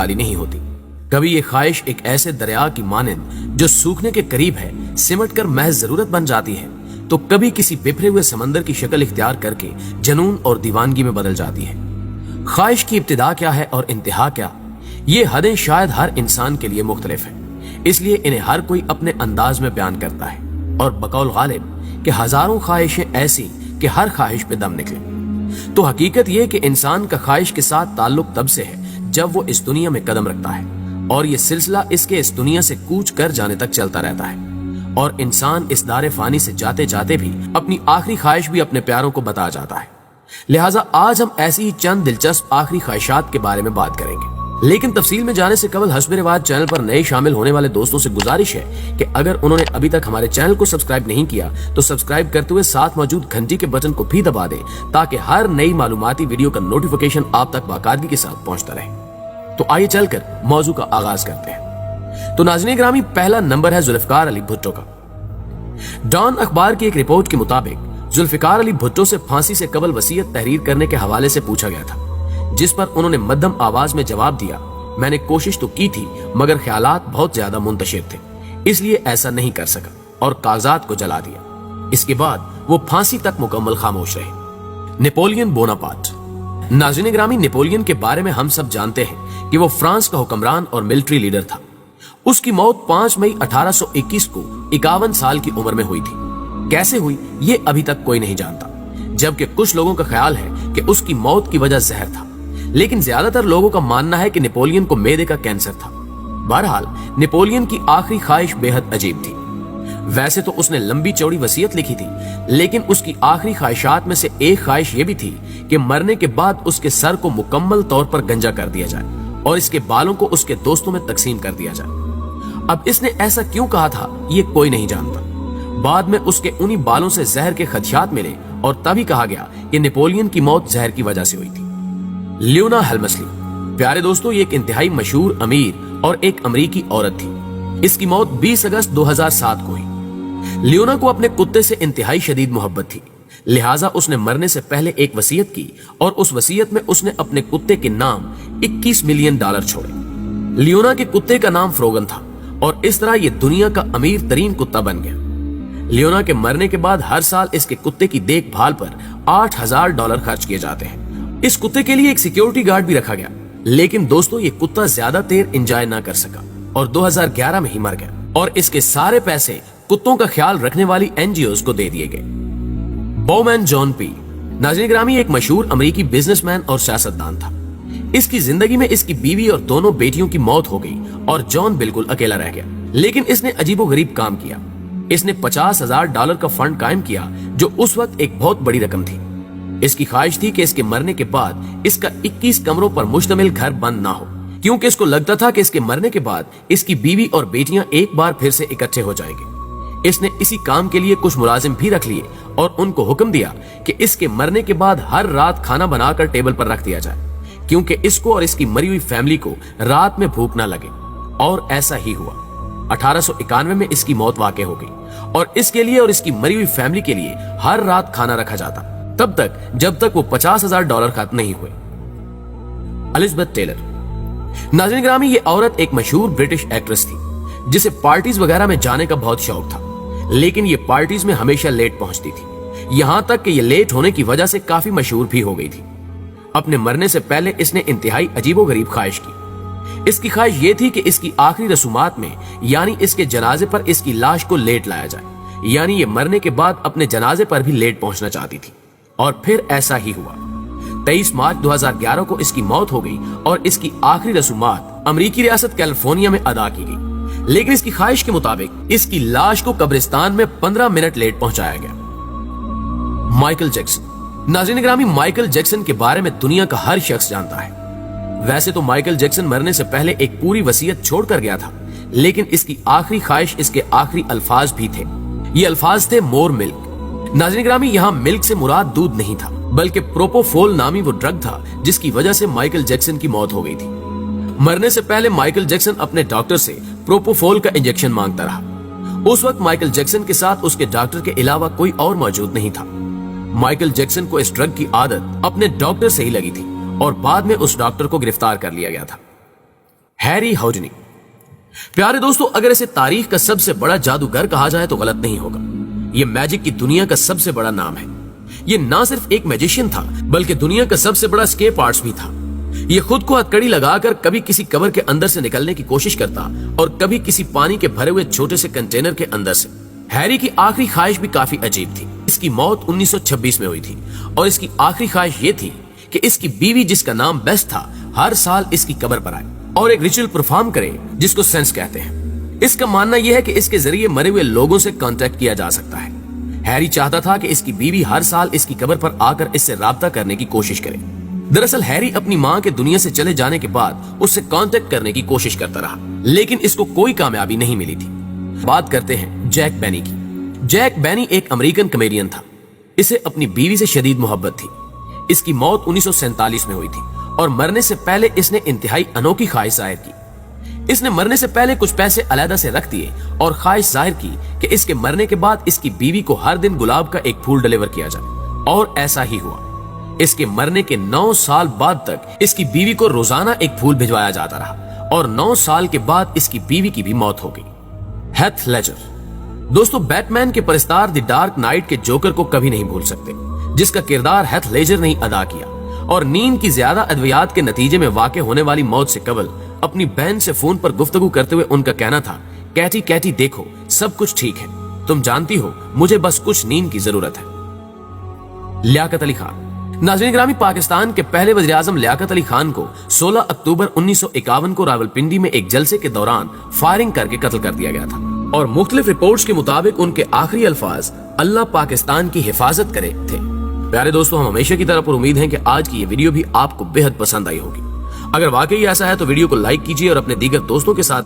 खाली नहीं होती। कभी ये ख्वाहिश एक ऐसे दरिया की मानंद जो सूखने के करीब है सिमट कर महज जरूरत बन जाती है, तो कभी किसी बिखरे हुए समंदर की शक्ल इख्तियार करके जनून और दीवानगी में बदल जाती है। ख्वाहिश की इब्तिदा क्या है और इंतहा क्या, ये हदें शायद हर इंसान के लिए मुख्तलिफ है, इसलिए इन्हें हर कोई अपने अंदाज में बयान करता है। और बकौल गालिब कि हजारों ख्वाहिशें ऐसी कि हर ख्वाहिश पे दम निकले। तो हकीकत ये कि इंसान का ख्वाहिश के साथ ताल्लुक तब से है जब वो इस दुनिया में कदम रखता है, और ये सिलसिला इसके इस दुनिया से कूच कर जाने तक चलता रहता है। और इंसान इस दारे फानी से जाते जाते भी अपनी आखिरी ख्वाहिश भी अपने प्यारों को बता जाता है। लिहाजा आज हम ऐसी ही चंद दिलचस्प आखिरी ख्वाहिशात के बारे में बात करेंगे, लेकिन तफसील में जाने से कबल हस्ब रिवाज चैनल पर नए शामिल होने वाले दोस्तों से गुजारिश है कि अगर उन्होंने अभी तक हमारे चैनल को सब्सक्राइब नहीं किया तो सब्सक्राइब करते हुए साथ मौजूद घंटी के बटन को भी दबा दें, ताकि हर नई मालूमाती वीडियो का नोटिफिकेशन आप तक बाकायदगी के साथ पहुंचता रहे। तो आइए चलकर मौजू का आगाज करते हैं। तो नाज़रीन ग्रामी, पहला नंबर है जुल्फिकार अली भुट्टो का। डॉन अखबार की एक रिपोर्ट के मुताबिक जुल्फिकार अली भुट्टो से फांसी से कबल वसीयत तहरीर करने के हवाले से पूछा गया था, जिस पर उन्होंने मध्यम आवाज में जवाब दिया, मैंने कोशिश तो की थी मगर ख्यालात बहुत ज्यादा मुंतशिर थे, इसलिए ऐसा नहीं कर सका और कागजात को जला दिया। इसके बाद वो फांसी तक मुकम्मल खामोश रहे। Napoleon Bonaparte. नाज़रीन ग्रामी, नेपोलियन के बारे में हम सब जानते हैं कि वो फ्रांस का हुक्मरान और मिलिट्री लीडर था। उसकी मौत 5 मई 1821 को 51 साल की उम्र में हुई थी। कैसे हुई ये अभी तक कोई नहीं जानता, जबकि कुछ लोगों का ख्याल है कि उसकी मौत की वजह जहर था, लेकिन ज्यादातर लोगों का मानना है कि नेपोलियन को मैदे का कैंसर था। बहरहाल नेपोलियन की आखिरी ख्वाहिश बेहद अजीब थी। वैसे तो उसने लंबी चौड़ी वसीयत लिखी थी, लेकिन उसकी आखिरी ख्वाहिशात में से एक ख्वाहिश ये भी थी कि मरने के बाद उसके सर को मुकम्मल तौर पर गंजा कर दिया जाए और इसके बालों को उसके दोस्तों में तकसीम कर दिया जाए। अब इसने ऐसा क्यों कहा था ये कोई नहीं जानता। बाद में उसके उन्हीं बालों से जहर के खदशात मिले और तभी कहा गया कि नेपोलियन की मौत जहर की वजह से हुई थी। लियोना हेल्मस्ली। प्यारे दोस्तों, ये एक इंतहाई मशहूर अमीर और एक अमरीकी औरत थी। इसकी मौत 20 अगस्त 2007 को हुई। लियोना को अपने कुत्ते से इंतहाई शदीद मोहब्बत थी, लिहाजा उसने मरने से पहले एक वसीयत की और उस वसीयत में उसने अपने कुत्ते के नाम $21 मिलियन छोड़े। लियोना के कुत्ते का नाम फ्रोगन था और इस तरह ये दुनिया का अमीर तरीन कुत्ता बन गया। लियोना के मरने के बाद हर साल इसके कुत्ते की देखभाल पर $8,000 खर्च किए जाते हैं। इस कुत्ते के लिए एक सिक्योरिटी गार्ड भी रखा गया, लेकिन दोस्तों ये कुत्ता ज्यादा देर एंजॉय ना कर सका और 2011 में ही मर गया और इसके सारे पैसे कुत्तों का ख्याल रखने वाली एनजीओज को दे दिए गए। Bowman John P. नाज़रीन ग्रामी, एक मशहूर अमेरिकी बिजनेसमैन और सियासतदान था। इसकी जिंदगी में इसकी बीवी और दोनों बेटियों की मौत हो गई और जॉन बिल्कुल अकेला रह गया, लेकिन इसने अजीबोगरीब काम किया। इसने $50,000 का फंड कायम किया, जो उस वक्त एक बहुत बड़ी रकम थी। इसकी ख्वाहिश थी कि इसके मरने के बाद इसका 21 कमरों पर मुश्तमिल घर बंद ना हो, क्योंकि इसको लगता था कि इसके मरने के बाद इसकी बीवी और बेटियां एक बार फिर से इकट्ठे हो जाएंगे। इसने इसी काम के लिए कुछ मुलाजिम भी रख लिए और उनको हुक्म दिया कि इसके मरने के बाद हर रात खाना बनाकर टेबल पर रख दिया जाए, क्योंकि इसको और इसकी मरी हुई फैमिली को रात में भूख ना लगे। और ऐसा ही हुआ। 1891 में इसकी मौत वाक़ई हो गई और इसके लिए और इसकी मरी हुई फैमिली के लिए हर रात खाना रखा जाता, तब तक जब तक वो $50,000 खत्म नहीं हुए। Elizabeth Taylor. नाज़रीन ग्रामी, ये औरत एक मशहूर ब्रिटिश एक्ट्रेस थी, जिसे पार्टीज वगैरह में जाने का बहुत शौक था, लेकिन ये पार्टीज में हमेशा लेट पहुंचती थी, यहां तक कि ये लेट होने की वजह से काफी मशहूर भी हो गई थी। अपने मरने से पहले इसने इंतहाई अजीबोगरीब ख्वाहिश की। इसकी ख्वाहिश ये थी कि इसकी आखिरी रसूमात में, यानी इसके जनाजे पर इसकी लाश को लेट लाया जाए, यानी ये मरने के बाद अपने जनाजे पर भी लेट पहुंचना चाहती थी। और फिर ऐसा ही हुआ। 23 मार्च 2011 को इसकी मौत हो गई और इसकी आखिरी रसूमात अमेरिकी रियासत कैलिफोर्निया में अदा की गई, लेकिन इसकी ख्वाहिश के मुताबिक इसकी लाश को कब्रिस्तान में 15 मिनट लेट पहुंचाया गया। Michael Jackson. नाज़रीन ग्रामी, माइकल जैक्सन के बारे में दुनिया का हर शख्स जानता है। वैसे तो माइकल जैक्सन मरने से पहले एक पूरी वसीयत छोड़कर गया था, लेकिन इसकी आखिरी ख्वाहिश इसके आखिरी अल्फाज भी थे। ये अल्फाज थे मोर मिल्क। नाज़रीन ग्रामी, यहाँ मिल्क से मुराद दूध नहीं था, बल्कि प्रोपोफोल नामी वो ड्रग था जिसकी वजह से माइकल जैक्सन की मौत हो गई थी। मरने से पहले माइकल जैक्सन अपने डॉक्टर से प्रोपोफोल का इंजेक्शन मांगता रहा। उस वक्त माइकल जैक्सन के साथ उसके डॉक्टर के अलावा कोई और मौजूद नहीं था। माइकल जैक्सन को इस ड्रग की आदत अपने डॉक्टर से ही लगी थी और बाद में उस डॉक्टर को गिरफ्तार कर लिया गया था। हैरी हाउडिनी। प्यारे दोस्तों, अगर इसे तारीख का सबसे बड़ा जादूगर कहा जाए तो गलत नहीं होगा। यह मैजिक की दुनिया का सबसे बड़ा नाम है। यह ना सिर्फ एक मैजिशियन था बल्कि दुनिया का सबसे बड़ा एस्केप आर्टिस्ट भी था। यह खुद को हथकड़ी लगाकर कभी किसी कवर के अंदर से निकलने की कोशिश करता और कभी किसी पानी के भरे हुए छोटे से कंटेनर के अंदर से। हैरी की आखिरी ख्वाहिश भी काफी अजीब थी। इसकी मौत 1926 में हुई थी और इसकी आखिरी ख्वाहिश ये थी कि इसकी बीवी, जिसका नाम बेस था, हर साल इसकी कब्र पर आए और एक रिचुअल परफॉर्म करे जिसको सेंस कहते हैं। इसका मानना यह है कि इसके जरिए मरे हुए लोगों से कांटेक्ट किया जा सकता है। हैरी चाहता था कि इसकी बीवी हर साल इसकी कब्र पर आकर इससे राब्ता करने की कोशिश करे। दरअसल हैरी अपनी मां के दुनिया से चले जाने के बाद उससे कांटेक्ट करने की कोशिश करता रहा, लेकिन इसको कोई कामयाबी नहीं मिली थी। बात करते हैं जैक बेनी की। जैक बेनी एक अमेरिकन कॉमेडियन था। इसे अपनी बीवी से शदीद मोहब्बत थी। इसकी मौत 1947 में हुई थी और मरने से पहले इसने इंतहाई अनोखी ख्वाहिश जाहिर की। इसने मरने से पहले कुछ पैसे अलहदा से रख दिए और ख्वाहिश जाहिर की कि इसके मरने के बाद इसकी बीवी को हर दिन गुलाब का एक फूल डिलीवर किया जाए, और ऐसा ही हुआ। इसके मरने के 9 साल बाद तक इसकी बीवी को रोजाना एक फूल भिजवाया जाता रहा और 9 साल के बाद इसकी बीवी की भी मौत हो गई। Heath Ledger. दोस्तों, बैटमैन के परस्तार द डार्क नाइट के जोकर को कभी नहीं भूल सकते, जिसका किरदार हेथ लेजर ने अदा किया और नींद की ज्यादा अद्वियात के नतीजे में वाक़ होने वाली मौत से कबल अपनी बहन से फोन पर गुफ्तगू करते हुए उनका कहना था, कैटी कैटी देखो, सब कुछ ठीक है, तुम जानती हो मुझे बस कुछ नींद की जरूरत है। लियाकत अली खान। नाज़रीन गिरामी, पाकिस्तान के पहले वज़ीर आज़म लियाकत अली खान को 16 अक्टूबर 1951 को रावलपिंडी में एक जलसे के दौरान फायरिंग करके कत्ल कर दिया गया था और मुख्तलिफ रिपोर्ट्स के मुताबिक उनके आखिरी अल्फाज अल्लाह पाकिस्तान की हिफाजत करे थे। प्यारे दोस्तों, हम हमेशा की तरह पर उम्मीद है कि आज की ये वीडियो भी आपको बेहद पसंद आई होगी। अगर वाकई ऐसा है तो वीडियो को लाइक कीजिए और अपने दीगर दोस्तों के साथ